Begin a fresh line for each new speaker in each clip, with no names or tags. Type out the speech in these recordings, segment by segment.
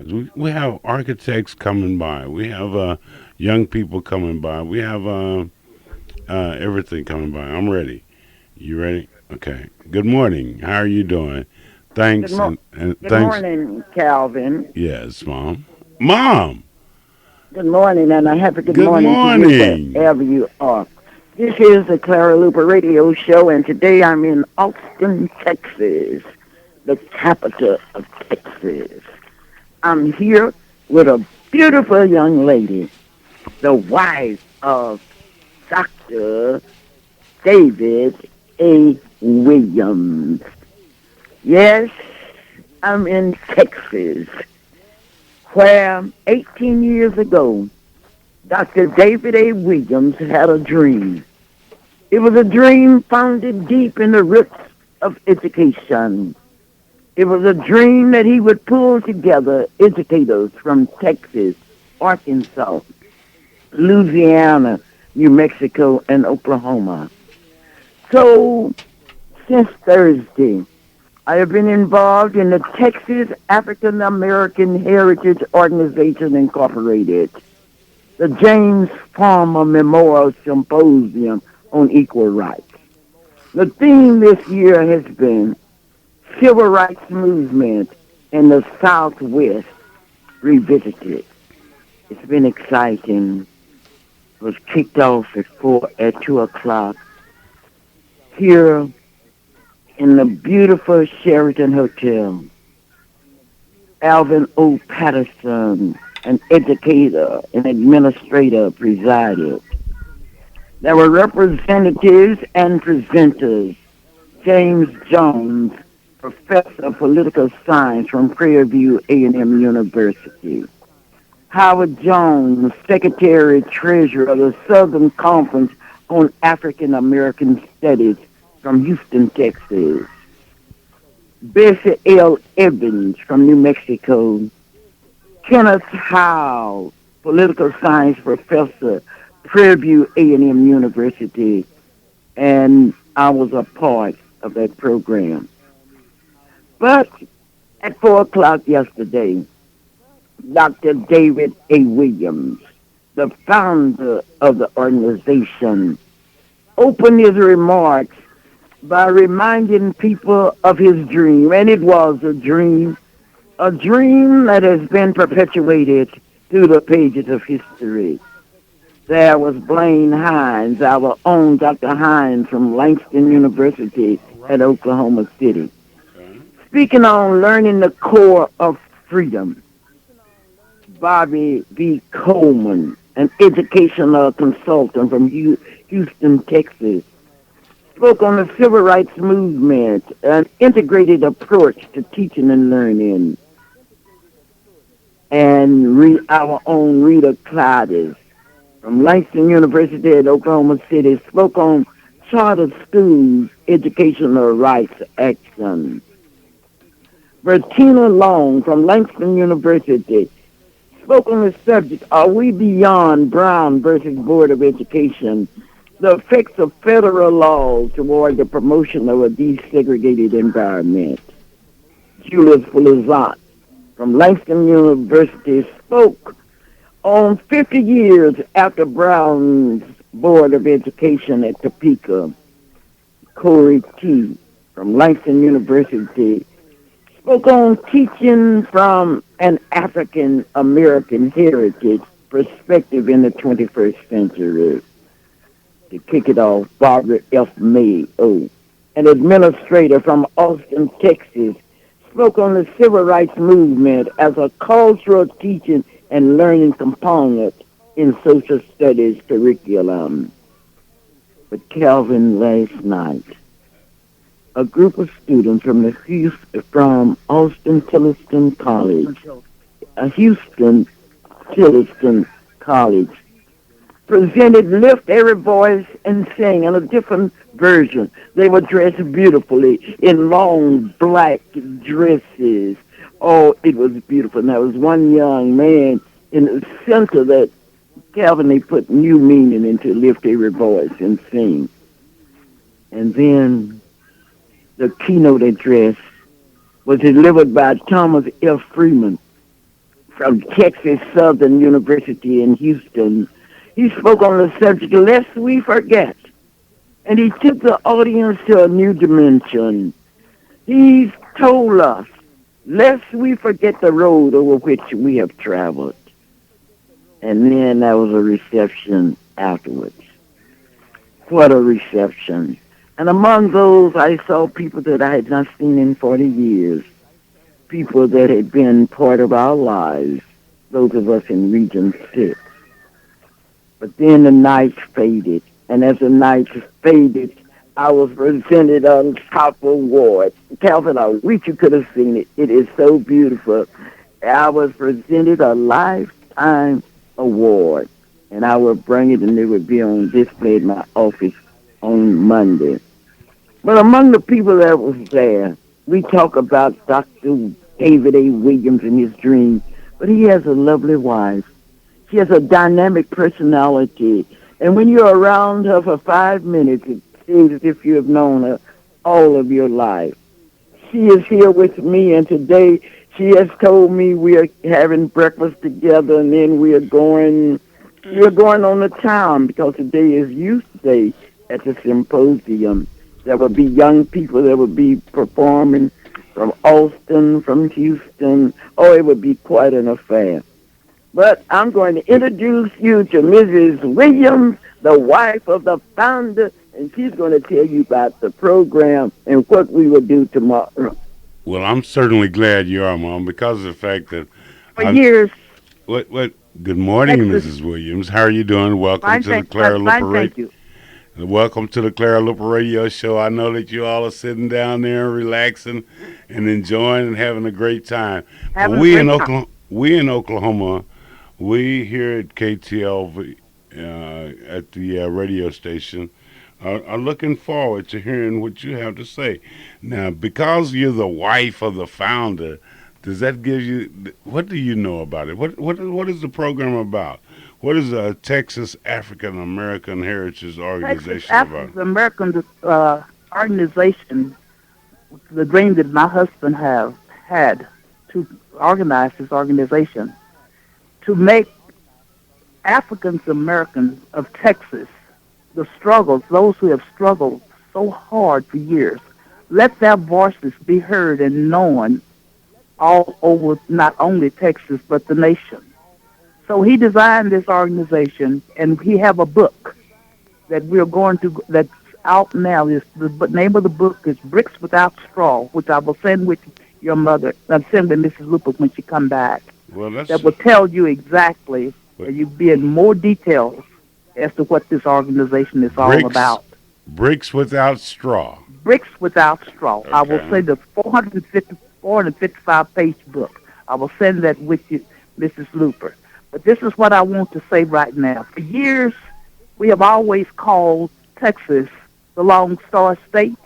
wise. We have architects coming by. We have young people coming by. We have everything coming by. I'm ready. You ready? Okay. Good morning. How are you doing?
Good,
Thanks
mo-
and
Good
thanks.
morning, Calvin.
Yes, mom. Mom.
Good morning, and a happy good
Good
morning to you
morning.
wherever you are. This is the Clara Luper radio show, and today I'm in Austin, Texas, the capital of Texas. I'm here with a beautiful young lady, the wife of Dr. David A. Williams. Yes, I'm in Texas, where 18 years ago, Dr. David A. Williams had a dream. It was a dream founded deep in the roots of education. It was a dream that he would pull together educators from Texas, Arkansas, Louisiana, New Mexico, and Oklahoma. So, since Thursday, I have been involved in the Texas African American Heritage Organization Incorporated, the James Farmer Memorial Symposium on Equal Rights. The theme this year has been Civil Rights Movement in the Southwest Revisited. It's been exciting. It was kicked off at 2 o'clock here in the beautiful Sheraton Hotel. Alvin O. Patterson, an educator and administrator, presided. There were representatives and presenters. James Jones, professor of political science from Prairie View A&M University. Howard Jones, secretary treasurer of the Southern Conference on African American Studies from Houston, Texas. Bessie L. Evans from New Mexico. Kenneth Howe, political science professor, Prairie View A&M University, and I was a part of that program. But at 4 o'clock yesterday, Dr. David A. Williams, the founder of the organization, opened his remarks by reminding people of his dream, and it was a dream that has been perpetuated through the pages of history. There was Blaine Hines, our own Dr. Hines from Langston University at Oklahoma City, speaking on learning the core of freedom. Bobby V. Coleman, an educational consultant from Houston, Texas, spoke on the civil rights movement, an integrated approach to teaching and learning. And our own Rita Cladis from Langston University at Oklahoma City spoke on charter schools, educational rights action. Bertina Long from Langston University spoke on the subject, Are We Beyond Brown versus Board of Education? The effects of federal laws toward the promotion of a desegregated environment. Julius Fulazant from Langston University spoke on 50 years after Brown's Board of Education at Topeka. Corey T. from Langston University spoke on teaching from an African American heritage perspective in the 21st century. To kick it off, Barbara F. Mayo, an administrator from Austin, Texas, spoke on the civil rights movement as a cultural teaching and learning component in social studies curriculum. But Calvin, last night, a group of students from from Austin Tilliston College, Houston Tilliston College, presented Lift Every Voice and Sing in a different version. They were dressed beautifully in long black dresses. Oh, it was beautiful. And there was one young man in the center that Calvin, they put new meaning into Lift Every Voice and Sing. And then the keynote address was delivered by Thomas F. Freeman, from Texas Southern University in Houston. He spoke on the subject, Lest We Forget. And he took the audience to a new dimension. He's told us, lest we forget the road over which we have traveled. And then there was a reception afterwards. What a reception. And among those, I saw people that I had not seen in 40 years, people that had been part of our lives, those of us in Region 6. But then the night faded, and as the night faded, I was presented on top award. Calvin, I wish you could have seen it. It is so beautiful. I was presented a lifetime award, and I will bring it, and it will be on display at my office on Monday. But among the people that was there, we talk about Dr. David A. Williams and his dream, but he has a lovely wife. She has a dynamic personality. And when you're around her for 5 minutes, it seems as if you have known her all of your life. She is here with me, and today she has told me we are having breakfast together, and then we're going on the town because today is Youth Day at the symposium. There will be young people that will be performing from Austin, from Houston. Oh, it would be quite an affair. But I'm going to introduce you to Mrs. Williams, the wife of the founder, and she's going to tell you about the program and what we will do tomorrow.
Well, I'm certainly glad you are, Mom, because of the fact that
For
I.
years,
What? Good morning,
Texas,
Mrs. Williams. How are you doing? Welcome
fine,
to the
thank,
Clara
fine,
Luper
thank
Radio.
you.
Welcome to the Clara Luper Radio Show. I know that you all are sitting down there, relaxing, and enjoying and having a great time. But
Having a great time.
we in Oklahoma, we here at KTLV at the radio station are looking forward to hearing what you have to say. Now, because you're the wife of the founder, does that give you? What do you know about it? What is the program about? What is a Texas African American Heritage
Texas
Organization about?
African American organization, the dream that my husband have had to organize this organization to make African Americans of Texas, the struggles, those who have struggled so hard for years, let their voices be heard and known all over not only Texas but the nation. So he designed this organization, and he have a book that we're going to that's out now. The name of the book is Bricks Without Straw, which I will send with your mother. I'll send with Mrs. Luper when she come back.
Well,
That
that's
will tell you exactly,
what
and you be in more details as to what this organization is all
bricks
about.
bricks without straw.
Bricks Without Straw. I will
Okay.
send the 455-page book. I will send that with you, Mrs. Luper. But this is what I want to say right now. For years, we have always called Texas the Lone Star State.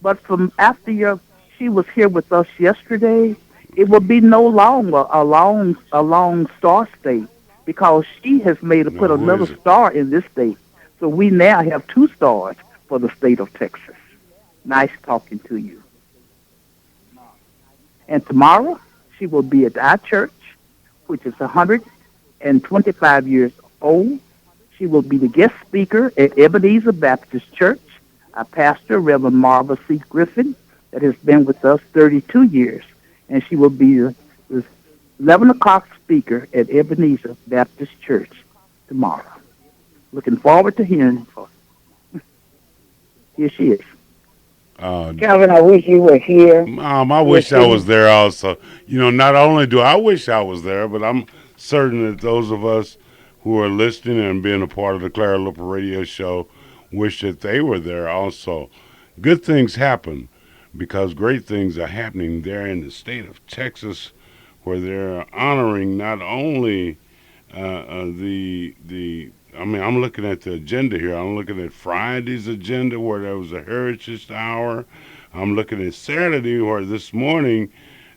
But from after she was here with us yesterday, it will be no longer a long star state because she has made
Now,
put
who
another
is it?
star in this state. So we now have 2 stars for the state of Texas. Nice talking to you. And tomorrow she will be at our church, which is 125 years old. She will be the guest speaker at Ebenezer Baptist Church. Our pastor, Reverend Marva C. Griffin, that has been with us 32 years. And she will be the 11 o'clock speaker at Ebenezer Baptist Church tomorrow. Looking forward to hearing her. Here she is.
Uh,
Calvin, I wish you were here.
I
We're
wish I was
sitting.
there also. Not only do I wish I was there, but I'm certain that those of us who are listening and being a part of the Clara Luper Radio Show wish that they were there also. Good things happen because great things are happening there in the state of Texas, where they're honoring not only the. I mean, I'm looking at the agenda here. I'm looking at Friday's agenda where there was a Heritage Hour. I'm looking at Saturday where this morning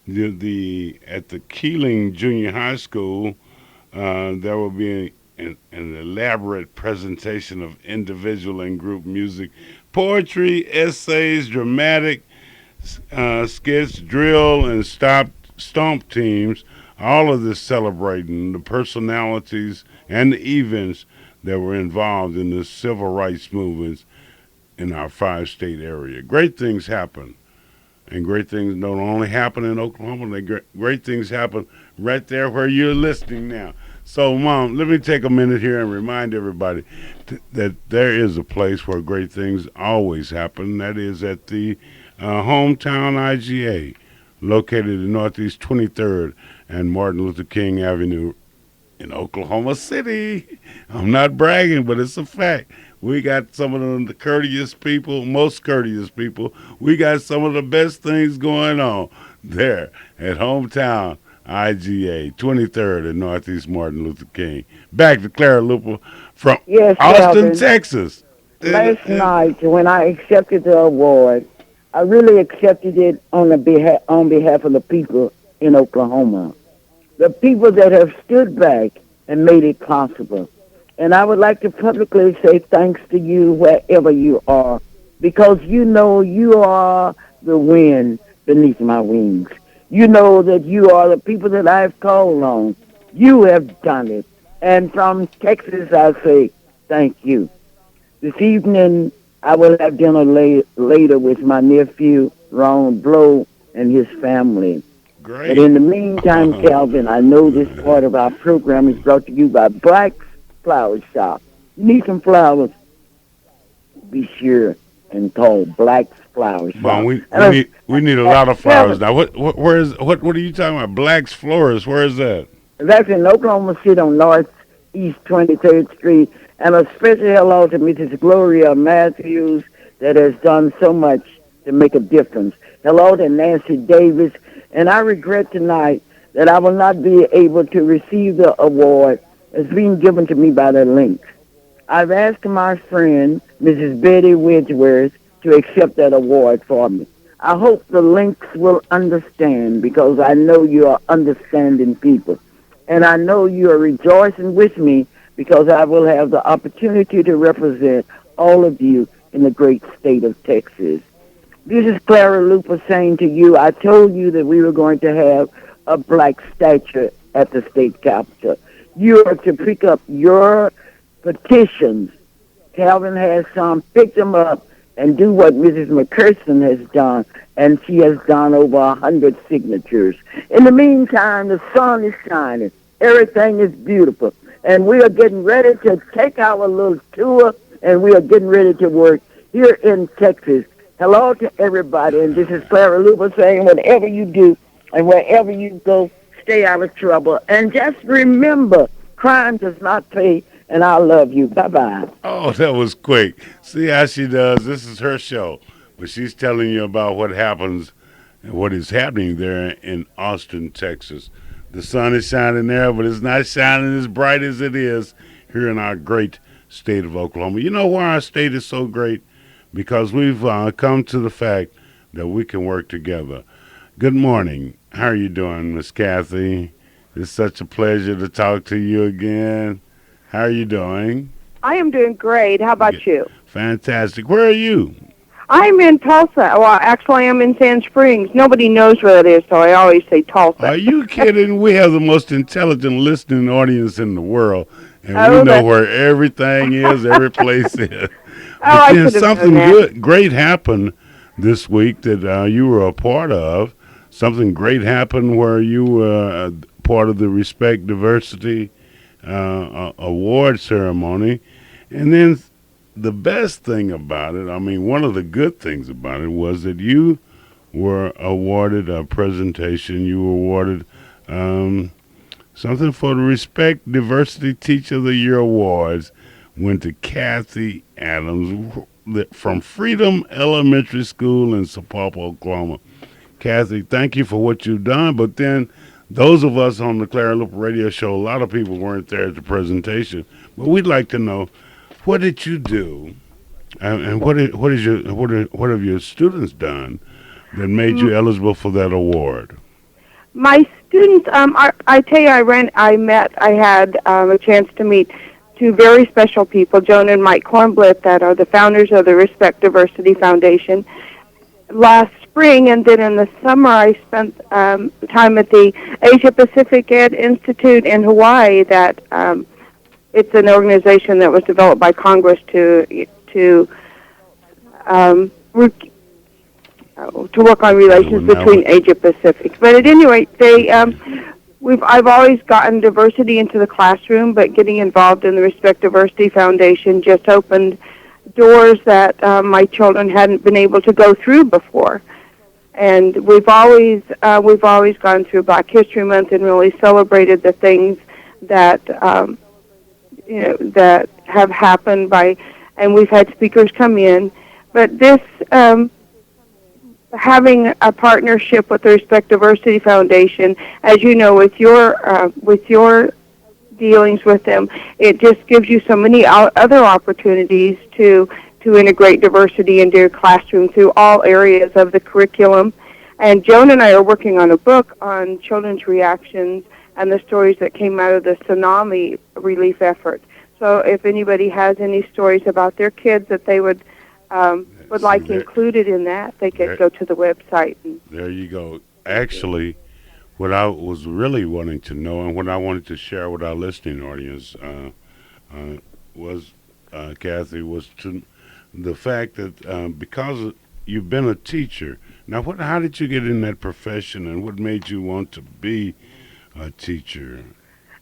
the at the Keeling Junior High School there will be an elaborate presentation of individual and group music, poetry, essays, dramatic skits, drill, and stomp teams all of this celebrating the personalities and the events that were involved in the civil rights movements in our five-state area. Great things happen. And great things don't only happen in Oklahoma, great things happen right there where you're listening now. So, Mom, let me take a minute here and remind everybody that there is a place where great things always happen. That is at the hometown IGA, located in Northeast 23rd and Martin Luther King Avenue in Oklahoma City. I'm not bragging, but it's a fact. We got some of the courteous people, most courteous people. We got some of the best things going on there at hometown IGA, 23rd and Northeast Martin Luther King. Back to Clara Luper from
Yes,
Austin,
Calvin.
Texas.
Last night when I accepted the award, I really accepted it on behalf of the people in Oklahoma, the people that have stood back and made it possible. And I would like to publicly say thanks to you wherever you are, because you know you are the wind beneath my wings. You know that you are the people that I've called on. You have done it. And from Texas, I say thank you. This evening, I will have dinner later with my nephew, Ron Blow, and his family. But
Great.
in the meantime, Calvin, I know this part of our program is brought to you by Black's Flower Shop. You need some flowers? Be sure and call Black's Flower
Mom,
Shop.
we need a lot of flowers
Calvin,
now. What are you talking about? Black's Florist. Where is that?
that's in Oklahoma City on Northeast 23rd Street. And a special hello to Mrs. Gloria Matthews that has done so much to make a difference. Hello to Nancy Davis. And I regret tonight that I will not be able to receive the award that's being given to me by the Lynx. I've asked my friend, Mrs. Betty Wedgeworth, to accept that award for me. I hope the Lynx will understand, because I know you are understanding people. And I know you are rejoicing with me, because I will have the opportunity to represent all of you in the great state of Texas. This is Clara Luper saying to you, I told you that we were going to have a black statue at the state capitol. You are to pick up your petitions. Calvin has some. Pick them up and do what Mrs. McKirsten has done, and she has done over 100 signatures. In the meantime, the sun is shining. Everything is beautiful. And we are getting ready to take our little tour, and we are getting ready to work here in Texas. Hello to everybody, and this is Clara Luper saying whatever you do and wherever you go, stay out of trouble. And just remember, crime does not pay, and I love you. Bye-bye.
Oh, that was quick. See how she does. This is her show, but she's telling you about what happens and what is happening there in Austin, Texas. The sun is shining there, but it's not shining as bright as it is here in our great state of Oklahoma. You know why our state is so great? Because we've come to the fact that we can work together. Good morning. How are you doing, Miss Kathy? It's such a pleasure to talk to you again. How are you doing?
I am doing great. How about you?
Fantastic. Where are you?
I'm in Tulsa. Well, actually, I'm in Sand Springs. Nobody knows where it is, so I always say Tulsa.
Are you kidding? We have the most intelligent listening audience in the world, and we
Oh,
know where everything is, every place is. But
I
then
should have
something
known that.
great happened this week that you were a part of. Something great happened where you were part of the Respect Diversity award ceremony. And then the best thing about it, I mean, one of the good things about it was that you were awarded a presentation. You were awarded something for the Respect Diversity Teacher of the Year Awards. Went to Kathy Adams from Freedom Elementary School in Sapulpa, Oklahoma. Kathy, thank you for what you've done. But then those of us on the Clara Luper Radio Show, a lot of people weren't there at the presentation. But we'd like to know, what did you do, and what have your students done that made you eligible for that award?
My students, I tell you, I had a chance to meet two very special people, Joan and Mike Kornblit, that are the founders of the Respect Diversity Foundation. last spring, and then in the summer I spent time at the Asia Pacific Ed Institute in Hawaii. That it's an organization that was developed by Congress to um, re- to work on relations between Asia Pacific. But at any rate, I've always gotten diversity into the classroom, but getting involved in the Respect Diversity Foundation just opened doors that my children hadn't been able to go through before. And we've always gone through Black History Month and really celebrated the things that that have happened and we've had speakers come in. But this having a partnership with the Respect Diversity Foundation, as you know, with your dealings with them, it just gives you so many other opportunities to integrate diversity into your classroom through all areas of the curriculum. And Joan and I are working on a book on children's reactions and the stories that came out of the tsunami relief effort. So if anybody has any stories about their kids that they would like included in that, they could go to the website.
There you go. Actually, what I was really wanting to know and what I wanted to share with our listening audience was, Kathy, was the fact that because you've been a teacher, now how did you get in that profession and what made you want to be a teacher?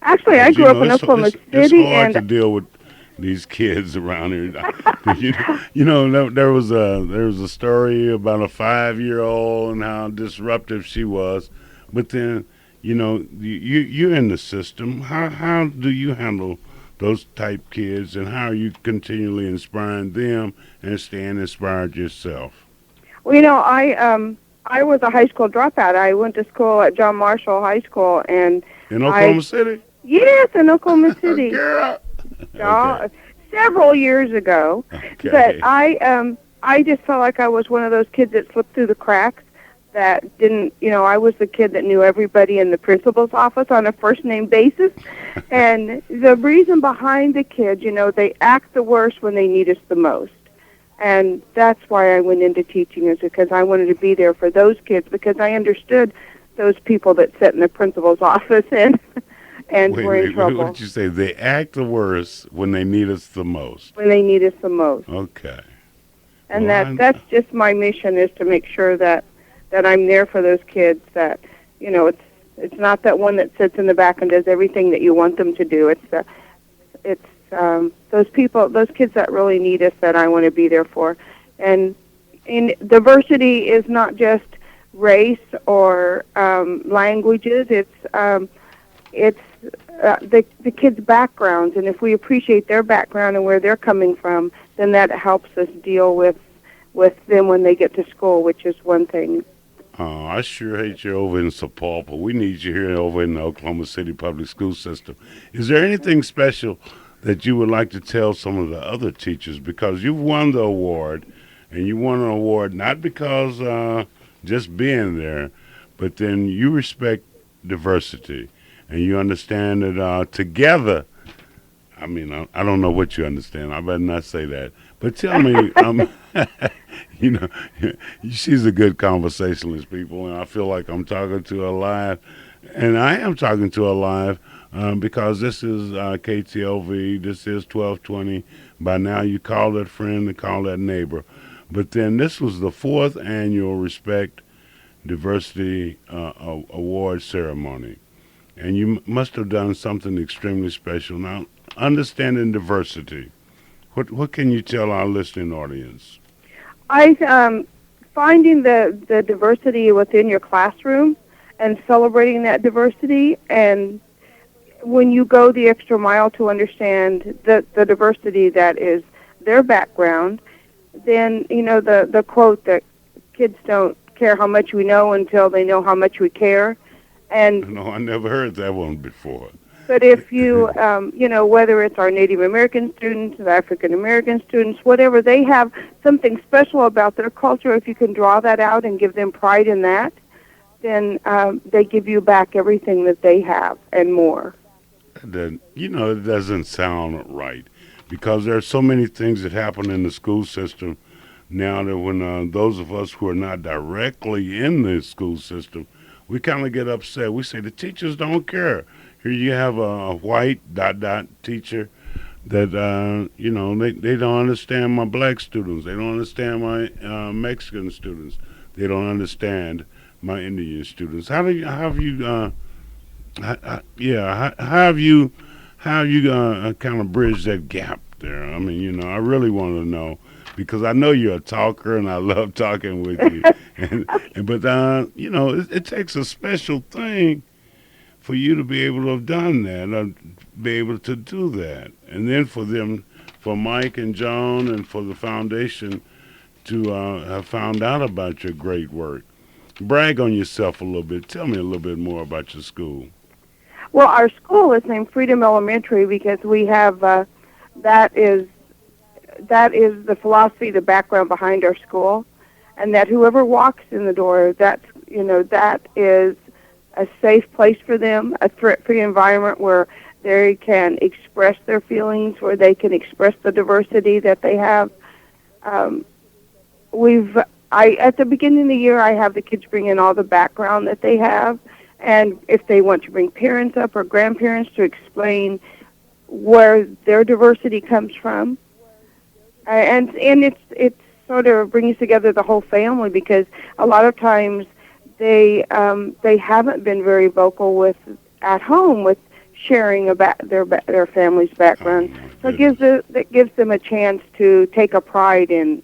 Actually, I grew up in Oklahoma City.
It's hard to deal with these kids around here. There was a story about a 5-year-old and how disruptive she was, but then you're in the system. How do you handle those type kids, and how are you continually inspiring them and staying inspired yourself?
Well, I was a high school dropout. I went to school at John Marshall High School, and
in Oklahoma City.
Yes, in Oklahoma City.
Girl. Okay.
Several years ago.
Okay.
But I just felt like I was one of those kids that slipped through the cracks. That didn't, I was the kid that knew everybody in the principal's office on a first-name basis. And the reason behind the kids, they act the worst when they need us the most. And that's why I went into teaching, is because I wanted to be there for those kids, because I understood those people that sit in the principal's office and were in trouble.
What did you say? They act the worst when they need us the most.
When they need us the most.
Okay.
And that's just my mission, is to make sure that I'm there for those kids. That it's not that one that sits in the back and does everything that you want them to do. It's those people, those kids that really need us, that I want to be there for. And diversity is not just race or languages. It's the kids' backgrounds, and if we appreciate their background and where they're coming from, then that helps us deal with them when they get to school, which is one thing.
I sure hate you over in Sapulpa. We need you here over in the Oklahoma City public school system. Is there anything special that you would like to tell some of the other teachers? Because you've won the award, and you won an award not because just being there, but then you respect diversity, and you understand that together, I don't know what you understand. I better not say that. But tell me, she's a good conversationalist, people, and I feel like I'm talking to her live. And I am talking to her live because this is KTLV, this is 1220. By now you call that friend and call that neighbor. But then this was the 4th annual Respect Diversity Award ceremony. And you must have done something extremely special. Now, understanding diversity, what can you tell our listening audience?
Finding the diversity within your classroom and celebrating that diversity, and when you go the extra mile to understand the diversity that is their background, then the quote that kids don't care how much we know until they know how much we care. And
no, I never heard that one before.
But if you, whether it's our Native American students, the African American students, whatever, they have something special about their culture. If you can draw that out and give them pride in that, then they give you back everything that they have and more.
It doesn't sound right, because there are so many things that happen in the school system now that when those of us who are not directly in the school system, we kind of get upset. We say the teachers don't care. Here you have a white dot dot teacher that they don't understand my black students. They don't understand my Mexican students. They don't understand my Indian students. How have you how have you kind of bridged that gap there? I mean, I really want to know because I know you're a talker and I love talking with you. But it takes a special thing for you to be able to have done that, be able to do that, and then for Mike and John, and for the foundation to have found out about your great work. Brag on yourself a little bit. Tell me a little bit more about your school.
Well, our school is named Freedom Elementary because we have that is the philosophy, the background behind our school, and that whoever walks in the door, that is a safe place for them, a threat-free environment where they can express their feelings, where they can express the diversity that they have. At the beginning of the year, I have the kids bring in all the background that they have, and if they want to bring parents up or grandparents to explain where their diversity comes from, and it's sort of brings together the whole family because a lot of times they haven't been very vocal with at home with sharing about their family's background. So it gives them a chance to take a pride in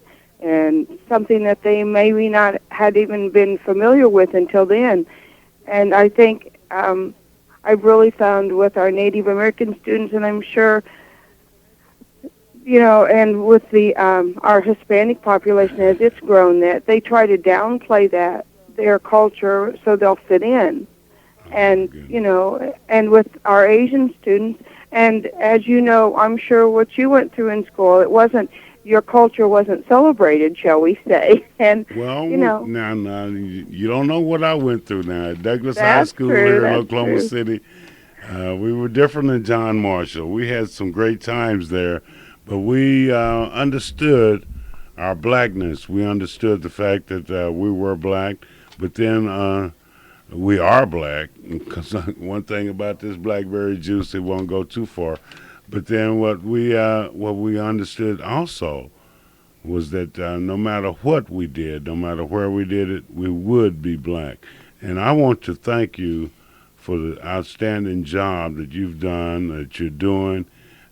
something that they maybe not had even been familiar with until then. And I think I've really found with our Native American students, and I'm sure and with the our Hispanic population as it's grown, that they try to downplay their culture so they'll fit in. And and with our Asian students, and as you know, I'm sure what you went through in school, your culture wasn't celebrated, shall we say? And
well, now you don't know what I went through. Now at Douglas High School
true,
here in Oklahoma City, we were different than John Marshall. We had some great times there, but we understood our blackness. We understood the fact that we were black, but then we are black. Because one thing about this blackberry juice, it won't go too far. But then what we understood also was that no matter what we did, no matter where we did it, we would be black. And I want to thank you for the outstanding job that you've done, that you're doing,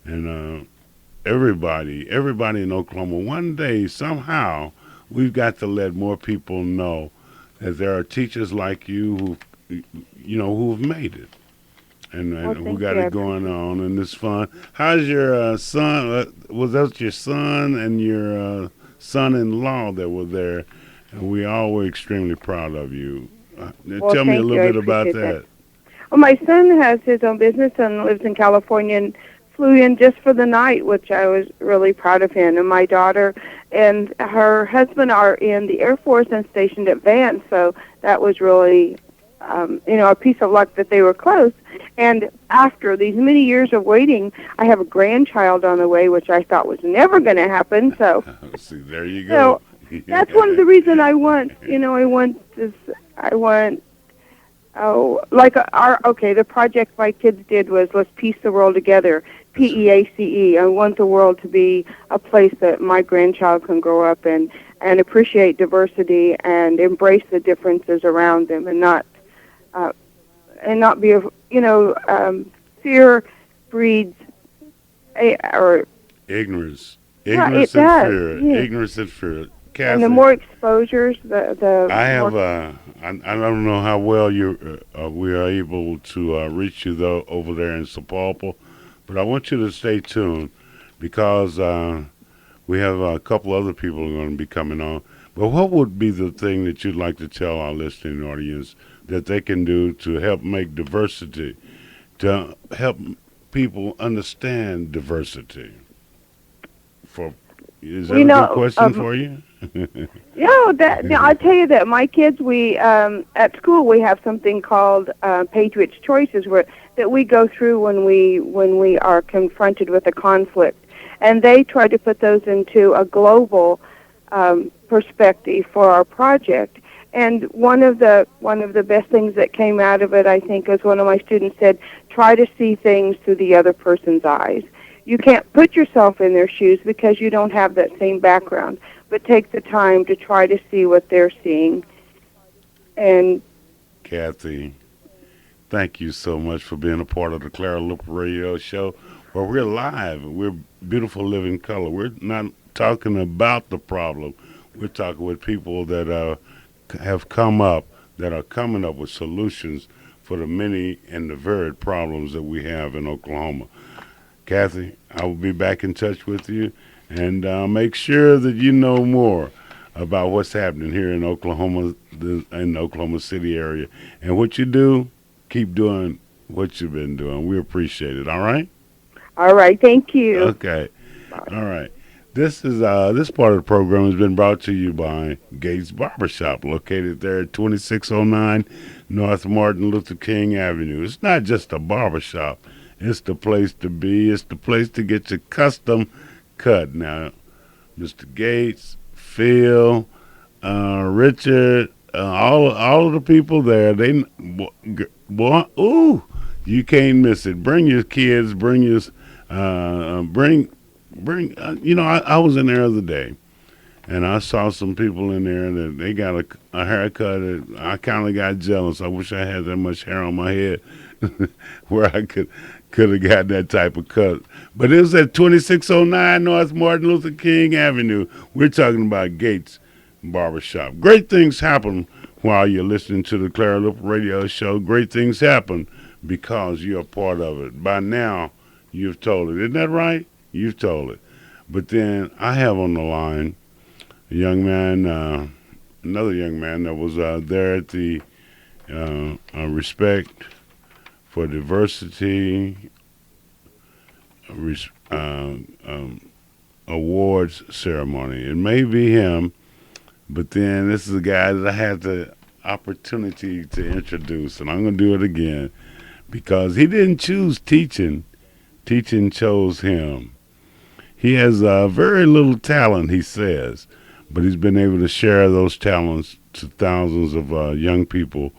and everybody in Oklahoma. One day, somehow, we've got to let more people know that there are teachers like you who've made it, and who got it going on, and it's fun. How's your son? Was that your son and your son-in-law that were there? And we all were extremely proud of you. Tell me a little bit about that.
Well, my son has his own business and lives in California and flew in just for the night, which I was really proud of him. And my daughter and her husband are in the Air Force and stationed at Vance, so that was really, a piece of luck that they were close. And after these many years of waiting, I have a grandchild on the way, which I thought was never going to happen. So,
see, there you go.
So that's one of the reasons I want the project my kids did was Let's Piece the World Together, PEACE. I want the world to be a place that my grandchild can grow up in and appreciate diversity and embrace the differences around them and not be, fear breeds or
ignorance.
Ignorance
and fear. Kathy,
and the more exposures, the
I have
more...
I don't know how well we are able to reach you though over there in Sapulpa, but I want you to stay tuned because we have a couple other people who are going to be coming on. But what would be the thing that you'd like to tell our listening audience that they can do to help make diversity, to help people understand diversity? Is that a good question for you?
I tell you that my kids, we at school we have something called Patriots Choices that we go through when we are confronted with a conflict, and they try to put those into a global perspective for our project. And one of the best things that came out of it, I think, is one of my students said, try to see things through the other person's eyes. You can't put yourself in their shoes because you don't have that same background, but take the time to try to see what they're seeing. And
Kathy, thank you so much for being a part of the Clara Luper Radio Show, where we're live. We're beautiful living color. We're not talking about the problem. We're talking with people that have come up, that are coming up with solutions for the many and the varied problems that we have in Oklahoma. Kathy, I will be back in touch with you, and make sure that you know more about what's happening here in Oklahoma, in the Oklahoma City area. And what you do, keep doing what you've been doing. We appreciate it. All right?
all right, thank you.
Okay. All right. This part of the program has been brought to you by Gates Barbershop, located there at 2609 North Martin Luther King Avenue. It's not just a barbershop. It's the place to be. It's the place to get your custom cut. Now, Mr. Gates, Phil, Richard, all of the people there, boy, ooh, you can't miss it. Bring your kids. Bring your bring. I was in there the other day, and I saw some people in there that they got a haircut. That I kind of got jealous. I wish I had that much hair on my head, where I could have got that type of cut. But it was at 2609 North Martin Luther King Avenue. We're talking about Gates Barbershop. Great things happen while you're listening to the Clara Luper Radio Show. Great things happen because you're a part of it. By now, you've told it. Isn't that right? You've told it. But then I have on the line a young man, another young man that was there at the Respect for Diversity awards ceremony. It may be him, but then this is a guy that I had the opportunity to introduce, and I'm going to do it again because he didn't choose teaching. Teaching chose him. He has very little talent, he says, but he's been able to share those talents to thousands of young people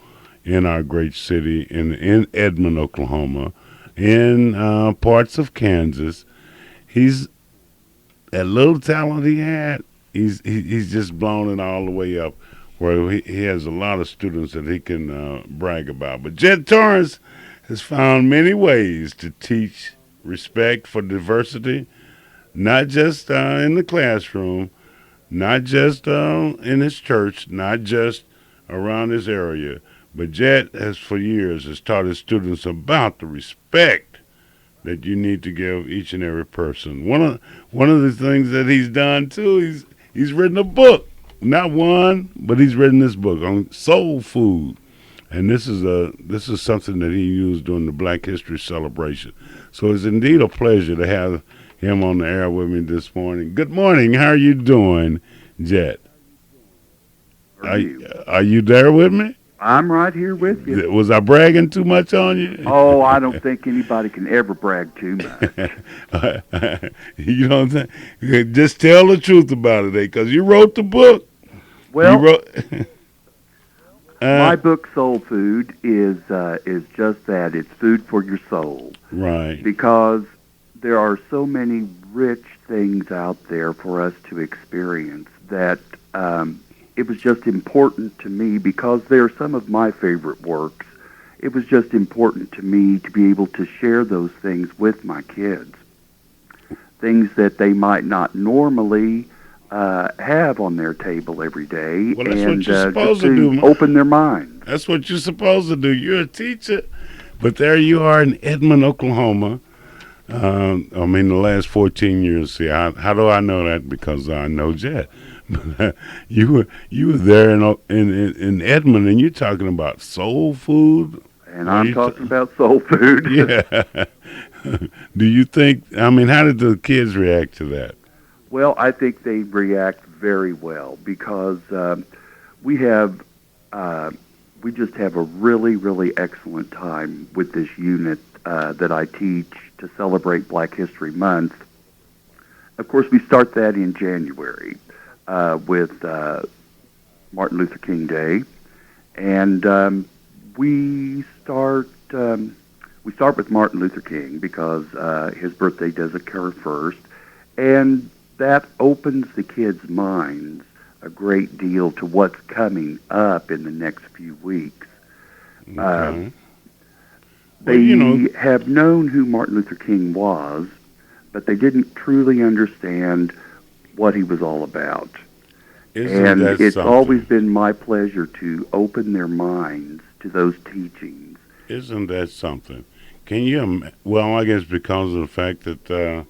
in our great city, in Edmond, Oklahoma, in parts of Kansas. He's that little talent he had. He's just blown it all the way up, where he has a lot of students that he can brag about. But Jed Torrance has found many ways to teach respect for diversity, not just in the classroom, not just in his church, not just around his area, but Jet has for years has taught his students about the respect that you need to give each and every person. One of the things that he's done too, he's written a book, not one, but he's written this book on soul food, and this is something that he used during the Black History celebration. So it's indeed a pleasure to have him on the air with me this morning. Good morning. How are you doing, Jet? Are you there with me?
I'm right here with you.
Was I bragging too much on you?
Oh, I don't think anybody can ever brag too much.
You don't think? Just tell the truth about it, because you wrote the book.
Well,
you wrote,
my book, Soul Food, is just that. It's food for your soul.
Right.
Because there are so many rich things out there for us to experience that it was just important to me, because they're some of my favorite works. It was just important to me to be able to share those things with my kids. Things that they might not normally have on their table every day.
Well, that's
and
what you're supposed
to
to do.
Open their minds.
That's what you're supposed to do. You're a teacher. But there you are in Edmond, Oklahoma. The last 14 years. See, how do I know that? Because I know Jet. you were there in Edmond, and you're talking about soul food.
And I'm talking about soul food.
Yeah. Do you think? How did the kids react to that?
Well, I think they react very well, because we just have a really, really excellent time with this unit that I teach to celebrate Black History Month. Of course, we start that in January. with Martin Luther King Day, and we start with Martin Luther King because his birthday does occur first, and that opens the kids' minds a great deal to what's coming up in the next few weeks.
Okay. Well,
They have known who Martin Luther King was, but they didn't truly understand what he was all about.
isn't
And
that
it's always
something?
been my pleasure to open their minds to those teachings.
Isn't that something? Can you? Well, I guess because of the fact that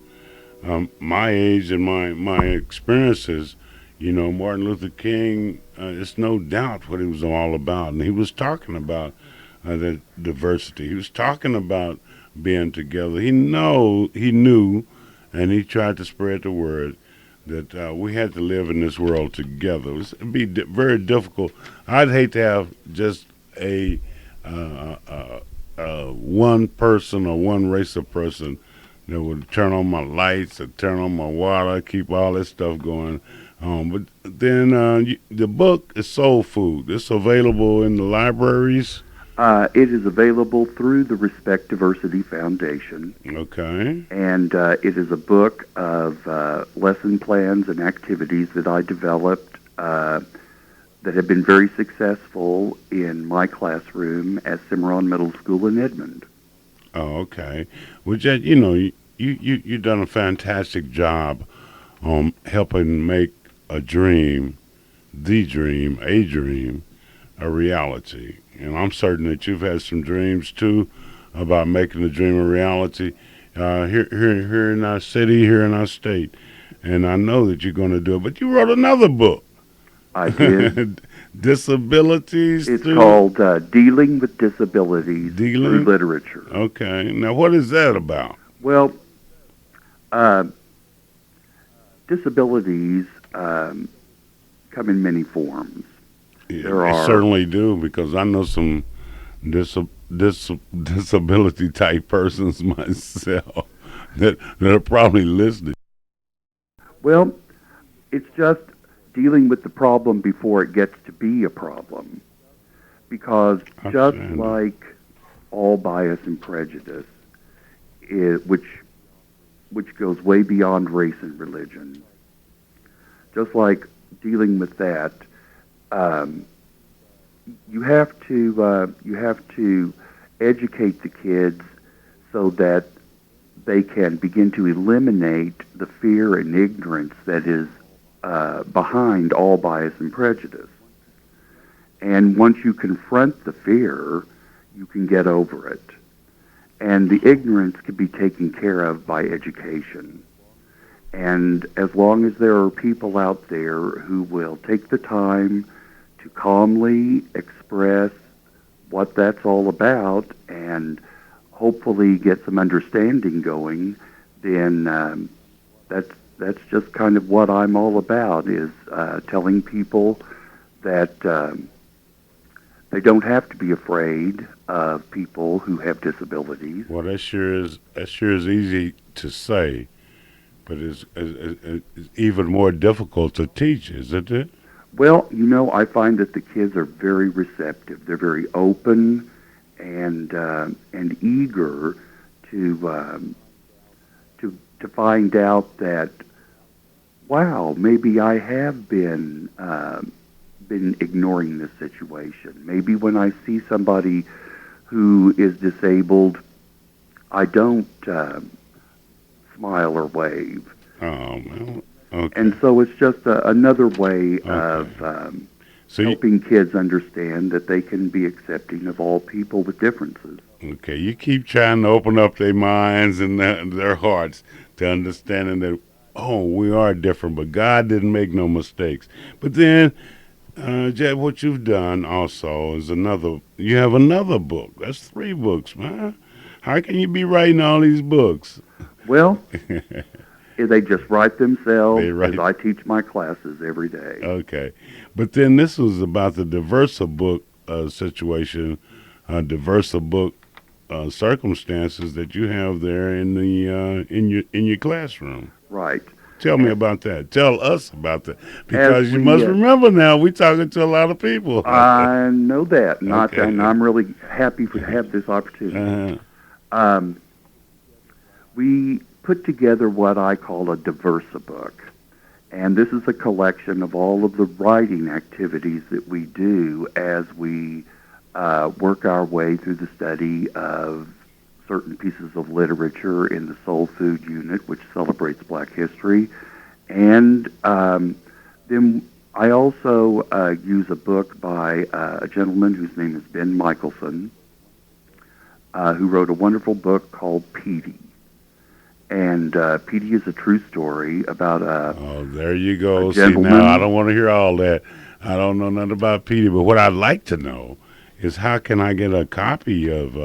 my age and my experiences, Martin Luther King. It's no doubt what he was all about, and he was talking about the diversity. He was talking about being together. He knew, and he tried to spread the word that we had to live in this world together. It'd be very difficult. I'd hate to have just a one person or one race of person that would turn on my lights or turn on my water, keep all this stuff going. But then the book is soul food. It's available in the libraries.
It is available through the Respect Diversity Foundation,
Okay.
and it is a book of lesson plans and activities that I developed that have been very successful in my classroom at Cimarron Middle School in Edmond.
Oh, okay. Well, Jet, you done a fantastic job helping make a dream, a dream, a reality. And I'm certain that you've had some dreams too about making the dream a reality here in our city, here in our state. And I know that you're going to do it. But you wrote another book,
I did.
Disabilities
It's
through
called Dealing with Disabilities Through
Dealing.
Literature.
Okay. Now, what is that about?
Well, uh, disabilities come in many forms.
Yeah,
There
they
are,
certainly do because I know some disability type persons myself that are probably listening.
well, it's just dealing with the problem before it gets to be a problem. Because just
Outstanding.
like all bias and prejudice, which goes way beyond race and religion, just like dealing with that, um, you have to educate the kids so that they can begin to eliminate the fear and ignorance that is behind all bias and prejudice. And once you confront the fear, you can get over it. And the ignorance can be taken care of by education. And as long as there are people out there who will take the time to calmly express what that's all about and hopefully get some understanding going, then that's just kind of what I'm all about, is telling people that they don't have to be afraid of people who have disabilities.
Well, that sure is easy to say, but it's even more difficult to teach, isn't it?
Well, I find that the kids are very receptive. They're very open and eager to to find out that, wow, maybe I have been ignoring this situation. Maybe when I see somebody who is disabled, I don't smile or wave.
Oh, well, okay,
And so it's just another way
okay.
of
So,
helping kids understand that they can be accepting of all people with differences.
okay, you keep trying to open up their minds and their hearts to understanding that, oh, we are different, but God didn't make no mistakes. But then, Jed, what you've done also is you have another book. That's three books, man. How can you be writing all these books?
Well, they just write
They
themselves as
write,
I teach my classes every day.
okay. But then this was about the Diversa book situation, Diversa book circumstances that you have there in the in your classroom.
Right.
Tell me about that. Tell us about that.
As
Because you
we,
must remember now, we're talking to a lot of people.
I know that, not, and
Okay.
I'm really happy to have this opportunity.
Uh-huh.
Um, we put together what I call a diversa book. And this is a collection of all of the writing activities that we do as we work our way through the study of certain pieces of literature in the Soul Food Unit, which celebrates Black history. And then I also use a book by a gentleman whose name is Ben Michelson, who wrote a wonderful book called Petey. And Petey is a true story about
Oh, there you
a
go. See, now I
gentleman.
don't want to hear all that. I don't know nothing about Petey, but what I'd like to know is how can I get a copy of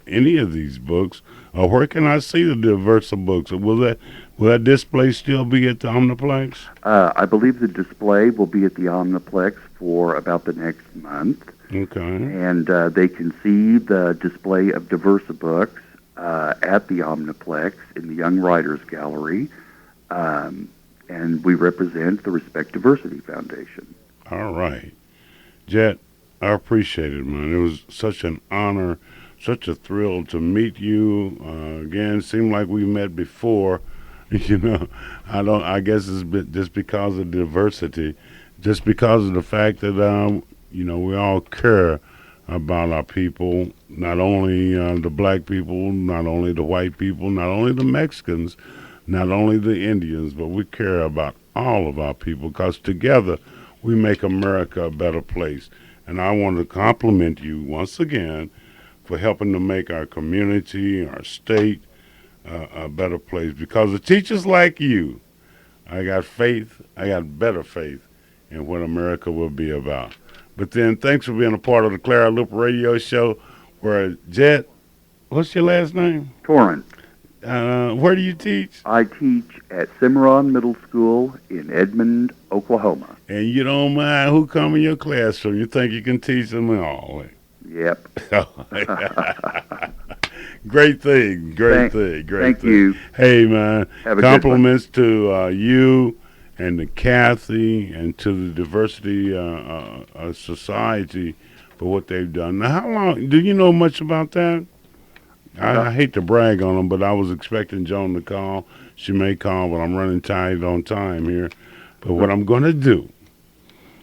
any of these books, or where can I see the Diversa books? Will that display still be at the Omniplex?
I believe the display will be at the Omniplex for about the next month,
Okay.
and they can see the display of Diversa books at the Omniplex in the Young Writers Gallery, and we represent the Respect Diversity Foundation.
All right. Jet, I appreciate it, man. It was such an honor, such a thrill to meet you. Again, seemed like we met before. You know, I guess just because of diversity, just because of the fact that we all care about our people, not only the black people, not only the white people, not only the Mexicans, not only the Indians, but we care about all of our people because together we make America a better place. And I want to compliment you once again for helping to make our community, our state, a better place. Because of teachers like you, I got faith, I got better faith in what America will be about. But then thanks for being a part of the Clara Luper radio show where Jet, what's your last name?
Torrance.
Where do you teach?
I teach at Cimarron Middle School in Edmond, Oklahoma.
And you don't mind who come in your classroom. You think you can teach them all.
Yep.
Great thing, great thing, great
Thank
thing.
you.
Hey, man,
Have a good one.
compliments to you and to Kathy and to the Diversity Society for what they've done. Now, how long, do you know much about that? I hate to brag on them, but I was expecting Joan to call. She may call, but I'm running tight on time here. But what I'm going to do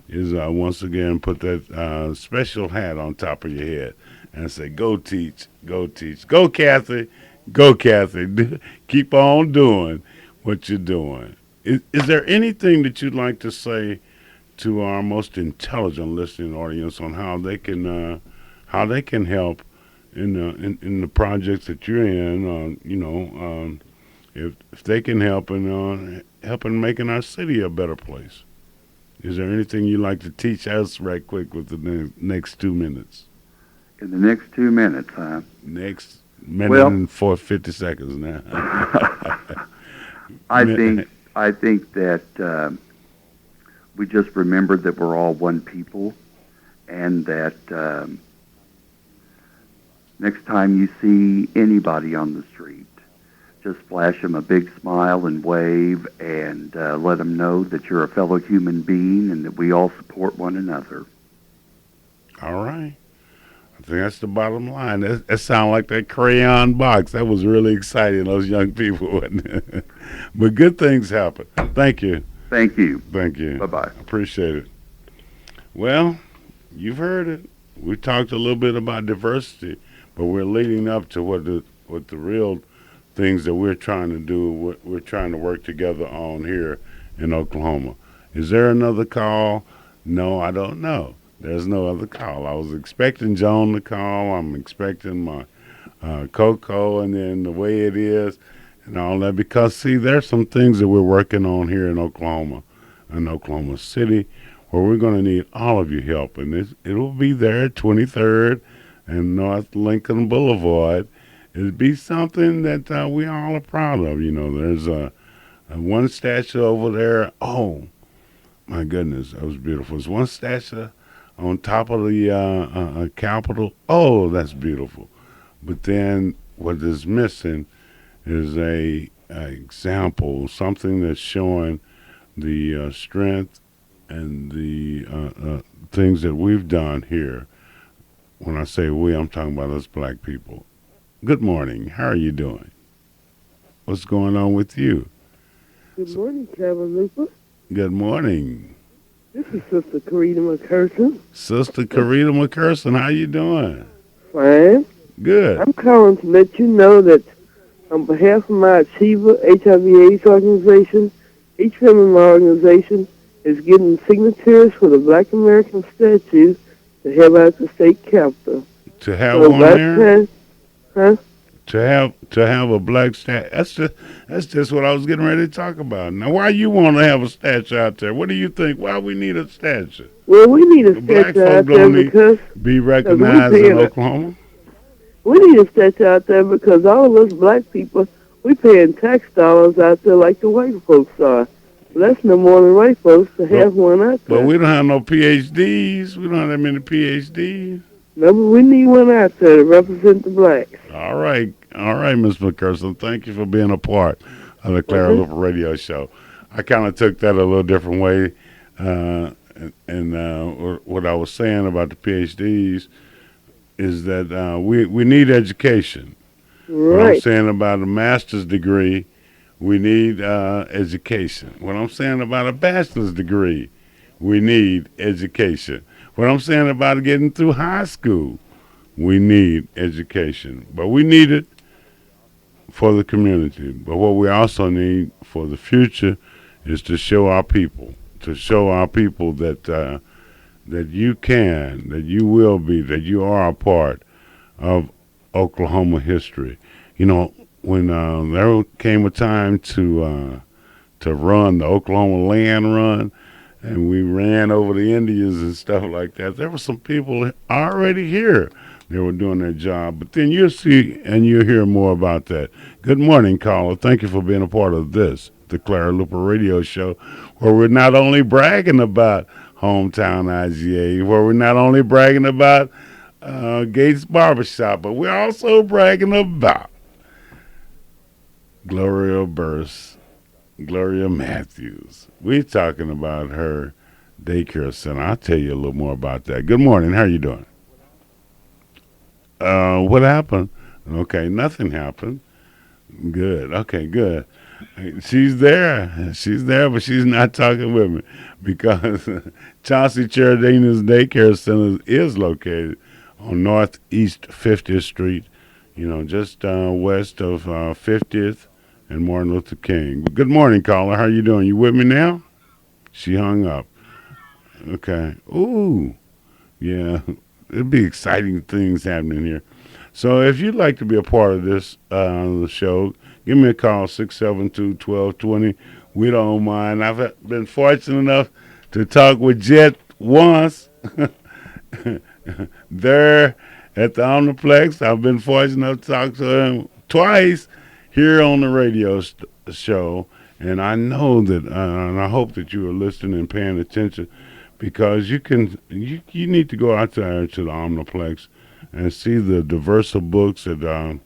is once again put that special hat on top of your head and say, go teach, go teach. Go, Kathy. Go, Kathy. Keep on doing what you're doing. Is there anything that you'd like to say to our most intelligent listening audience on how they can help in the projects that you're in? If they can help in making our city a better place. Is there anything you'd like to teach us right quick with the next 2 minutes?
In the next 2 minutes, huh?
Next minute
Well,
and 50 seconds now.
I think that we just remembered that we're all one people, and that next time you see anybody on the street, just flash them a big smile and wave, and let them know that you're a fellow human being and that we all support one another.
All right. I think that's the bottom line. That sounded like that crayon box. That was really exciting, those young people, wasn't it? But good things happen. Thank you.
Thank you.
Thank you.
Bye-bye.
Appreciate it. Well, you've heard it. We talked a little bit about diversity, but we're leading up to what the real things that we're trying to do, what we're trying to work together on here in Oklahoma. Is there another call? No, I don't know. There's no other call. I was expecting Joan to call. I'm expecting my Coco, and then the way it is and all that. Because, see, there's some things that we're working on here in Oklahoma City, where we're going to need all of your help. And it will be there 23rd and North Lincoln Boulevard. It'll be something that we all are proud of. There's a one statue over there. Oh, my goodness, that was beautiful. There's one statue on top of the Capitol. Oh, that's beautiful. But then what is missing is a example, something that's showing the strength and the things that we've done here. When I say we, I'm talking about us black people. Good morning. How are you doing? What's going on with you?
Good morning, Clara Luper.
Good morning.
This is Sister Karina McCurson.
Sister Karita McCurson, how you doing?
Fine.
Good.
I'm calling to let you know that on behalf of my Achiever HIV/AIDS organization, each member of my organization is getting signatures for the Black American statue to have at the state capitol.
To have
So
one
by
there?
the time,
To have a black statue. That's just what I was getting ready to talk about. Now, why you want to have a statue out there? What do you think? Why we need a statue?
well, we need a
The black
statue
folk
out there
don't need
because
be
we
recognized
pay
in
it.
Oklahoma.
We need a statue out there because all of us black people, we paying tax dollars out there like the white folks are. Well, that's no more than white folks to have one out
But
there.
we don't have no PhDs. We don't have that many PhDs.
No, but we need one out there to represent the blacks.
All right, Miss McCurson. Thank you for being a part of the Clara
Mhm.
Luper Radio Show. I kind of took that a little different way, and what I was saying about the PhDs is that we need education. What I'm
Right.
saying about a master's degree, we need education. What I'm saying about a bachelor's degree, we need education. What I'm saying about getting through high school, we need education. But we need it for the community. But what we also need for the future is to show our people, that you can, that you will be, that you are a part of Oklahoma history. You know, when there came a time to run the Oklahoma land run, and we ran over the Indians and stuff like that. There were some people already here. They were doing their job. But then you'll see and you'll hear more about that. Good morning, caller. Thank you for being a part of this, the Clara Luper Radio Show, where we're not only bragging about hometown IGA, where we're not only bragging about Gates Barbershop, but we're also bragging about Gloria Burst, Gloria Matthews. We're talking about her daycare center. I'll tell you a little more about that. Good morning. How are you doing? What happened? Okay, nothing happened. Good. Okay, good. She's there. She's there, but she's not talking with me because Chauncey Cheradina's daycare center is located on Northeast 50th Street, just west of 50th and Martin Luther King. Good morning, caller. How you doing? You with me now? She hung up. Okay. Ooh. Yeah. It'll be exciting things happening here. So if you'd like to be a part of this the show, give me a call, 672-1220. We don't mind. I've been fortunate enough to talk with Jet once there at the Omniplex. I've been fortunate enough to talk to him twice here on the radio show. And I know that, and I hope that you are listening and paying attention, because you need to go out there to the Omniplex and see the diverse of books that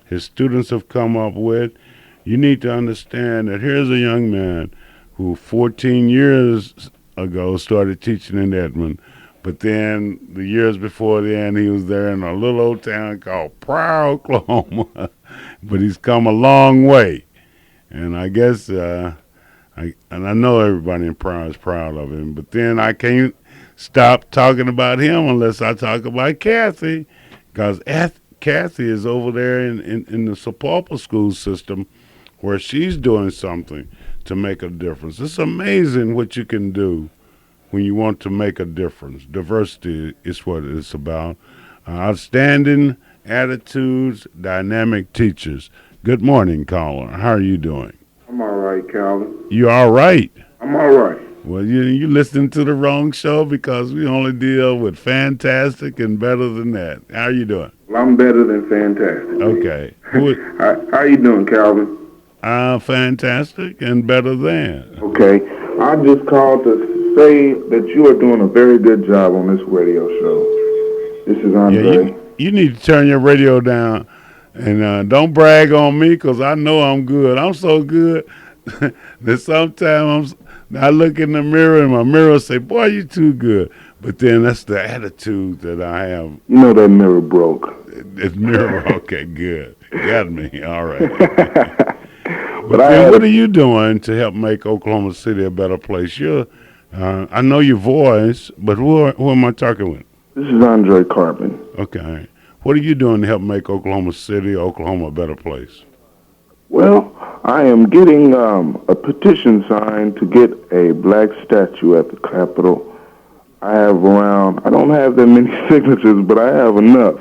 his students have come up with. You need to understand that here's a young man who 14 years ago started teaching in Edmond, but then the years before then he was there in a little old town called Pryor, Oklahoma. But he's come a long way, and I guess I know everybody in Pryor is proud of him, but then I can't stop talking about him unless I talk about Kathy, because Kathy is over there in the Sapulpa school system where she's doing something to make a difference. It's amazing what you can do when you want to make a difference. Diversity is what it's about. Outstanding attitudes, dynamic teachers. Good morning, caller. How are you doing?
I'm all right, Calvin.
You all right?
I'm all right.
Well, you listening to the wrong show because we only deal with fantastic and better than that. How are you doing?
Well, I'm better than fantastic.
Okay.
How you doing, Calvin?
Fantastic and better than.
Okay. I just called to say that you are doing a very good job on this radio show. This is Andre.
Yeah, you need to turn your radio down And don't brag on me because I know I'm good. I'm so good that sometimes I look in the mirror and my mirror say, "Boy, you too good." But then that's the attitude that I have.
You know that mirror broke.
It's mirror. Okay, good. Got me. All right.
But
But
I
then,
had
what
a,
are you doing to help make Oklahoma City a better place? I know your voice, but who am I talking with?
this is Andre Carpin.
Okay. What are you doing to help make Oklahoma City, Oklahoma a better place?
Well, I am getting a petition signed to get a black statue at the Capitol. I have around, I don't have that many signatures, but I have enough.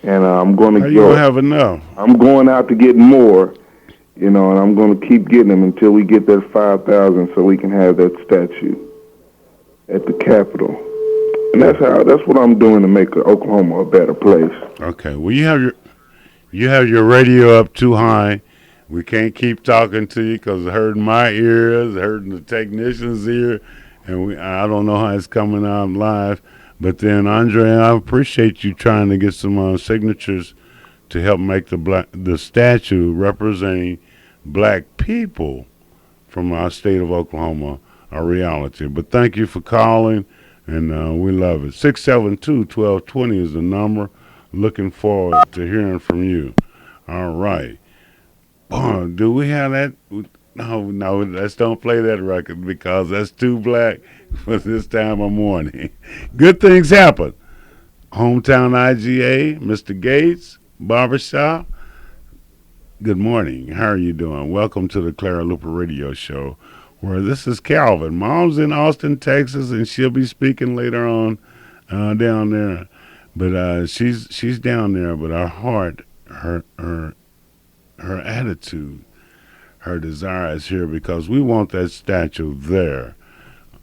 And I'm going to
How you gonna
go,
have enough?
I'm going out to get more, and I'm going to keep getting them until we get that 5,000 so we can have that statue at the Capitol. And that's what I'm doing to make Oklahoma a better place.
Okay. Well, you have your radio up too high. We can't keep talking to you because it hurting my ears, hurting the technician's ear, and I don't know how it's coming out live. But then, Andre, I appreciate you trying to get some signatures to help make the statue representing black people from our state of Oklahoma a reality. But thank you for calling, and we love it. 672-1220 is the number. Looking forward to hearing from you. All right. Do we have that? No, no, let's don't play that record because that's too black for this time of morning. Good things happen. Hometown IGA, Mr. Gates, Barbershop. Good morning. How are you doing? Welcome to the Clara Luper Radio Show, where this is Calvin. Mom's in Austin, Texas, and she'll be speaking later on down there. But she's down there, but her heart, her attitude, her desire is here because we want that statue there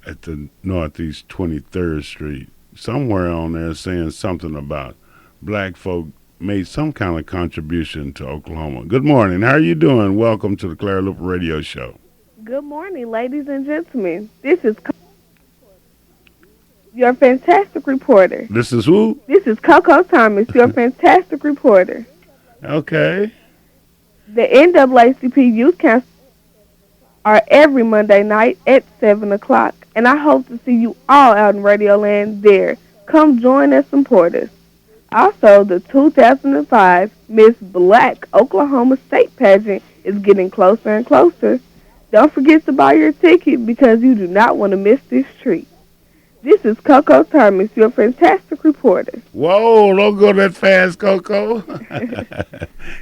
at the Northeast 23rd Street, somewhere on there saying something about black folk made some kind of contribution to Oklahoma. Good morning. How are you doing? Welcome to the Clara Luper Radio Show.
Good morning, ladies and gentlemen. This is your fantastic reporter.
This is who?
This is Coco Thomas, your fantastic reporter.
Okay.
The NAACP Youth Council are every Monday night at 7 o'clock, and I hope to see you all out in Radio Land there. Come join us and support us. Also, the 2005 Miss Black Oklahoma State Pageant is getting closer and closer. Don't forget to buy your ticket because you do not want to miss this treat. This is Coco Thomas, your fantastic reporter.
Whoa, don't go that fast, Coco.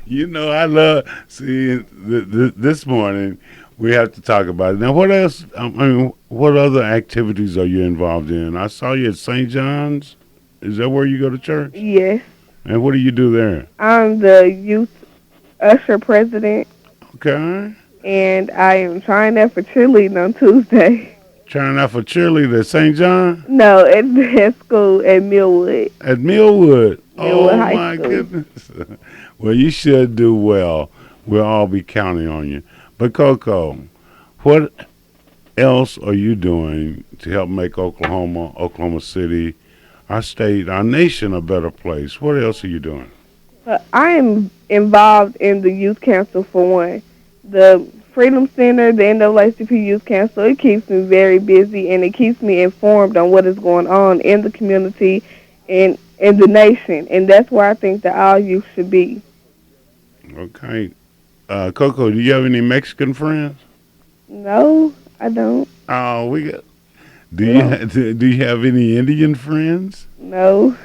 I love, this morning we have to talk about it. Now, what else, what other activities are you involved in? I saw you at St. John's. Is that where you go to church?
Yes.
And what do you do there?
I'm the youth usher president,
Okay.
and I am trying out for cheerleading on Tuesday.
Trying out for cheerleader at St. John?
No, at school at Millwood.
At Millwood.
Millwood
Oh,
High
my
School.
goodness. Well, you should do well. We'll all be counting on you. But, Coco, what else are you doing to help make Oklahoma City, our state, our nation a better place? What else are you doing?
I am involved in the youth council for one. The Freedom Center, the NAACP Youth Council, it keeps me very busy and it keeps me informed on what is going on in the community and in the nation. And that's where I think that all youth should be.
Okay. Coco, do you have any Mexican friends?
No, I don't.
Oh, we got. Do you have any Indian friends?
No,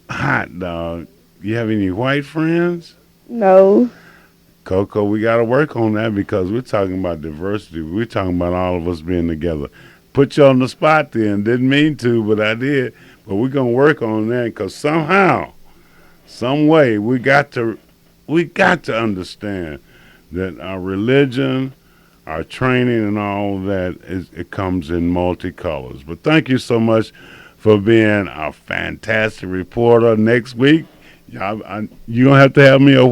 Hot dog. You have any white friends?
no.
Coco, we got to work on that because we're talking about diversity. We're talking about all of us being together. Put you on the spot then. Didn't mean to, but I did. But we're going to work on that because somehow, some way, we got to understand that our religion, our training, and all of that, it comes in multicolors. But thank you so much for being a fantastic reporter. Next week, you're going to have to have me a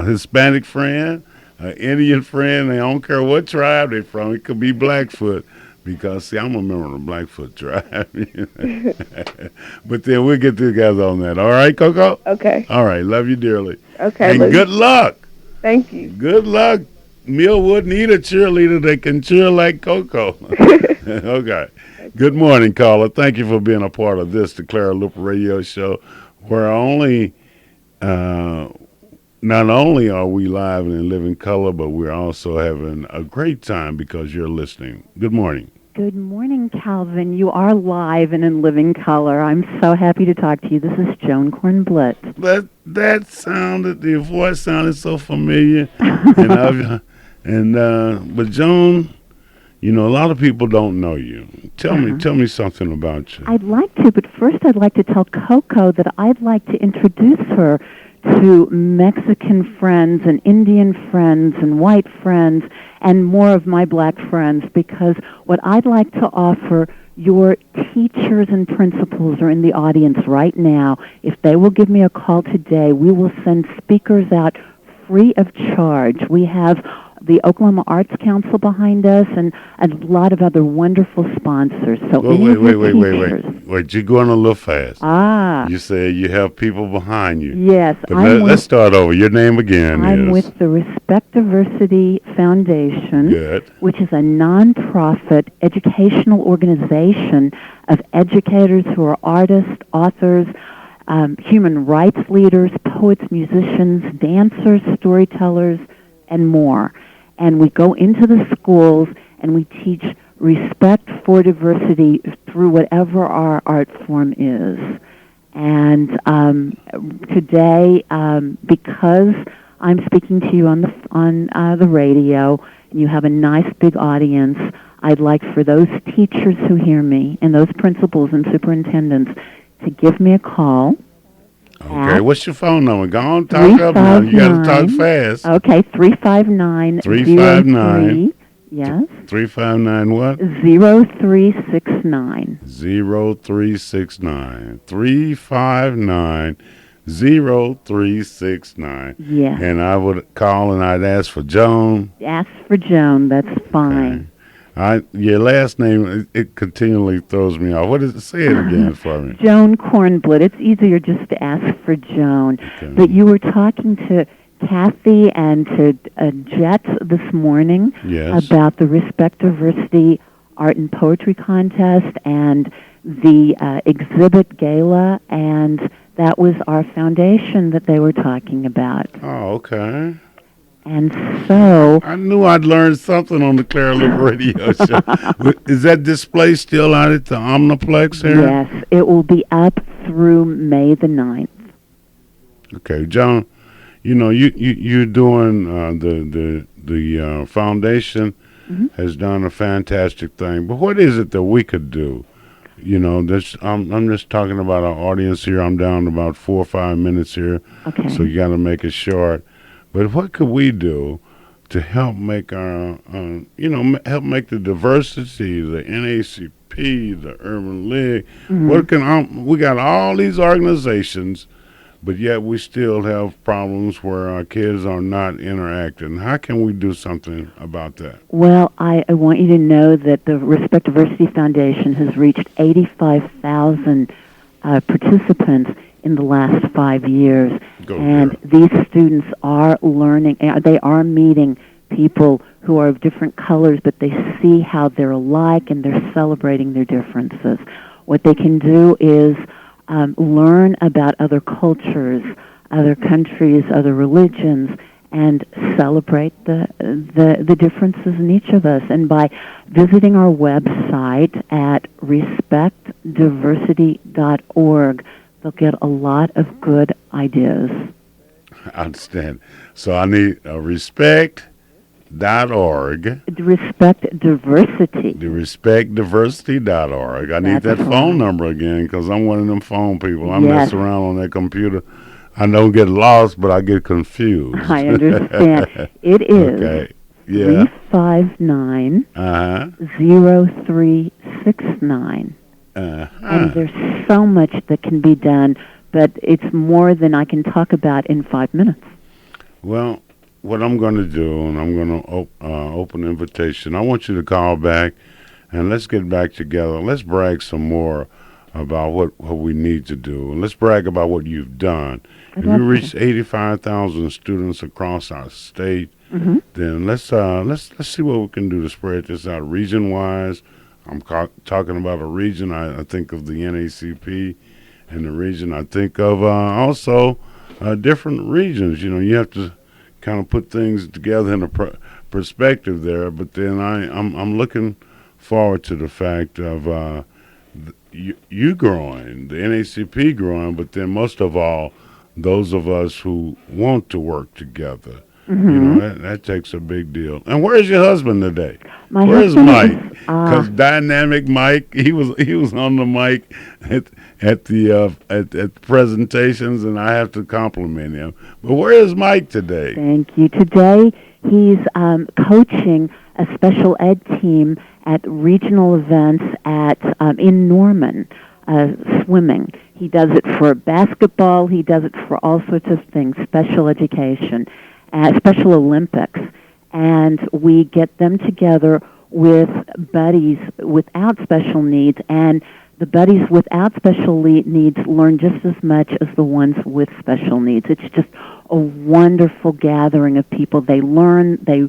Hispanic friend, an Indian friend. I don't care what tribe they're from. It could be Blackfoot. Because see, I'm a member of the Blackfoot tribe. But then we'll get together on that. All right, Coco?
Okay.
All right, love you dearly.
Okay.
And good luck.
Thank you.
Good luck. Millwood need a cheerleader that can cheer like Coco. Okay. Good morning, caller. Thank you for being a part of this, the Clara Luper Radio Show, where uh, not only are we live and in living color, but we're also having a great time because you're listening. Good morning.
Good morning, Calvin. You are live and in living color. I'm so happy to talk to you. This is Joan Kornblit.
Your voice sounded so familiar. But Joan, a lot of people don't know you. Tell me something about you.
I'd like to, but first I'd like to tell Coco that I'd like to introduce her to Mexican friends and Indian friends and white friends and more of my black friends, because what I'd like to offer your teachers and principals are in the audience right now. If they will give me a call today, we will send speakers out free of charge. We have the Oklahoma Arts Council behind us and a lot of other wonderful sponsors. So
Wait, you're going a little fast. You said you have people behind you.
Yes.
But let's start over. Your name again
I'm with the Respect Diversity Foundation, which is a nonprofit educational organization of educators who are artists, authors, human rights leaders, poets, musicians, dancers, storytellers, and more. And we go into the schools and we teach respect for diversity through whatever our art form is. And today, because I'm speaking to you on the radio, and you have a nice big audience, I'd like for those teachers who hear me and those principals and superintendents to give me a call.
Okay, what's your phone number? Go on, talk up now. You got to talk fast.
Okay, 359.
359.
Yes.
359 what?
0369.
0369. 359 0369.
Yes.
And I would call and I'd ask for Joan.
Ask for Joan. That's fine.
Your last name, it continually throws me off. What does it say it again for me?
Joan Kornblit. It's easier just to ask for Joan. Okay. But you were talking to Kathy and to Jet this morning about the Respect Diversity Art and Poetry Contest and the exhibit gala, and that was our foundation that they were talking about.
Oh, okay.
And so
I knew I'd learn something on the Clara Luper Radio Show. Is that display still out at the Omniplex here?
Yes, it will be up through May the 9th.
Okay, John, you're doing the foundation has done a fantastic thing. But what is it that we could do? I'm just talking about our audience here. I'm down about 4 or 5 minutes here.
Okay.
So you got to make it short. But what could we do to help make our, help make the diversity, the NACP, the Urban League? We got all these organizations, but yet we still have problems where our kids are not interacting. How can we do something about that?
Well, I want you to know that the Respect Diversity Foundation has reached 85,000 participants in the last 5 years. These students are learning, they are meeting people who are of different colors, but they see how they're alike and they're celebrating their differences. What they can do is learn about other cultures, other countries, other religions, and celebrate the differences in each of us. And by visiting our website at respectdiversity.org, they'll get a lot of good ideas.
I understand. So I need respect.org.
Respect Diversity.
The respectdiversity.org. I need that phone number again because I'm one of them phone people. I mess around on that computer. I don't get lost, but I get confused.
I understand. It is 359 0369. And there's so much that can be done, but it's more than I can talk about in 5 minutes.
Well, what I'm going to do, and I'm going to open invitation, I want you to call back and let's get back together. Let's brag some more about what we need to do. And let's brag about what you've done. If you reach 85,000 students across our state, then let's see what we can do to spread this out region wise. I'm talking about a region. I think of the NACP, and the region I think of also different regions. You know, you have to kind of put things together in a perspective there. But then I'm looking forward to the fact of you growing, the NACP growing, but then most of all, those of us who want to work together. You know, that takes a big deal. And where's your husband today? Where's Mike? Because Dynamic Mike, he was on the mic at the presentations, and I have to compliment him. But where is Mike today?
Thank you. Today he's coaching a special ed team at regional events at in Norman, swimming. He does it for basketball. He does it for all sorts of things, special education. Special Olympics, and we get them together with buddies without special needs, and the buddies without special needs learn just as much as the ones with special needs. It's just a wonderful gathering of people. They learn, they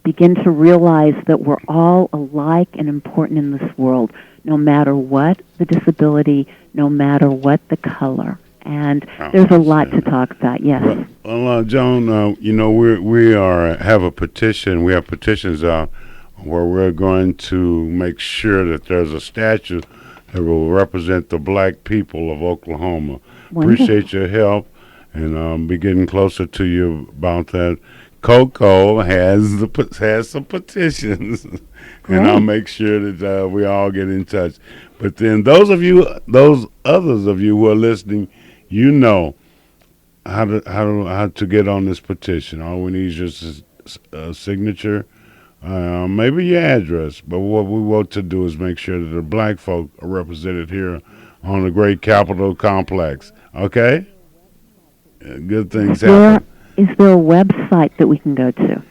begin to realize that we're all alike and important in this world, no matter what the disability, no matter what the color. And there's a lot to talk about. Yes.
Well, Joan, you know, we have a petition. We have petitions out where we're going to make sure that there's a statue that will represent the black people of Oklahoma.
Wonderful.
Appreciate your help, and be getting closer to you about that. Coco has some petitions, and I'll make sure that we all get in touch. But then those others of you who are listening, you know how to get on this petition. All we need is just a signature, maybe your address. But what we want to do is make sure that the black folk are represented here on the great Capitol complex. Okay? Good things happen.
Is there a website that we can go to?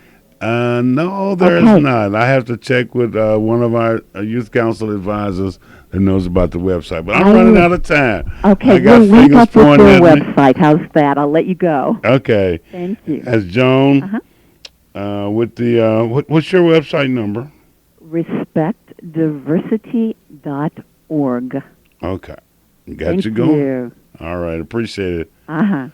No, there is not. I have to check with one of our youth council advisors that knows about the website. But I'm running out of time.
Okay, we'll link up with your website. How's that? I'll let you go.
Okay.
Thank you.
As Joan, with the what's your website number?
Respectdiversity.org.
Okay. Got
Thank
you going?
You.
All right. Appreciate it.
Uh-huh.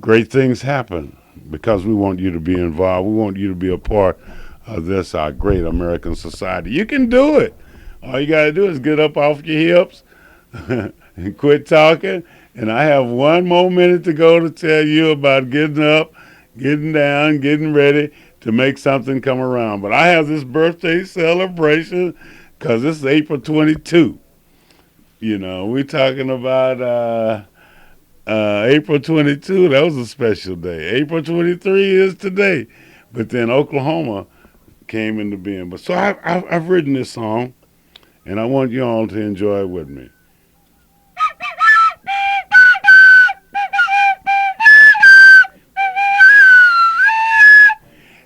Great things happen because we want you to be involved. We want you to be a part of this, our great American society. You can do it. All you got to do is get up off your hips and quit talking. And I have one more minute to go to tell you about getting up, getting down, getting ready to make something come around. But I have this birthday celebration because this is April 22. You know, we're talking about April 22, that was a special day. April 23 is today. But then Oklahoma came into being. But so I've written this song, and I want you all to enjoy it with me.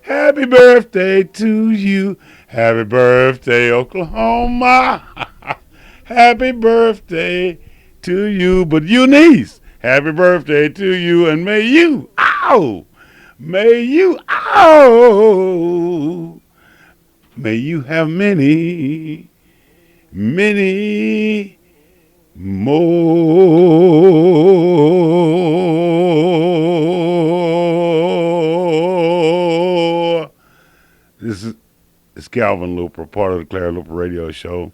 Happy birthday to you. Happy birthday, Oklahoma. Happy birthday to you, but Eunice. Happy birthday to you, and may you have many, many more. This is Calvin Luper, part of the Clara Luper radio show.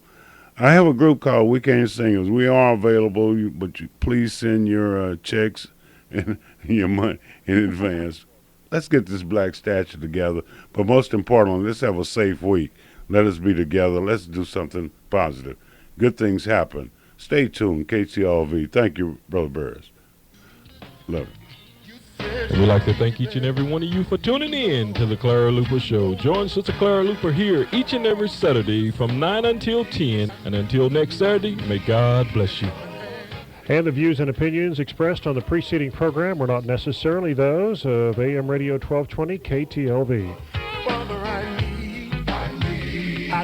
I have a group called Weekend Singers. We are available, but please send your checks and your money in advance. Let's get this black statue together. But most importantly, let's have a safe week. Let us be together. Let's do something positive. Good things happen. Stay tuned, KTLV. Thank you, Brother Burris. Love it.
And we'd like to thank each and every one of you for tuning in to the Clara Luper Show. Join Sister Clara Luper here each and every Saturday from 9 until 10. And until next Saturday, may God bless you.
And the views and opinions expressed on the preceding program were not necessarily those of AM Radio 1220 KTLV.
Father, I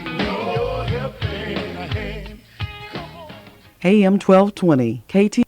AM 1220, KT.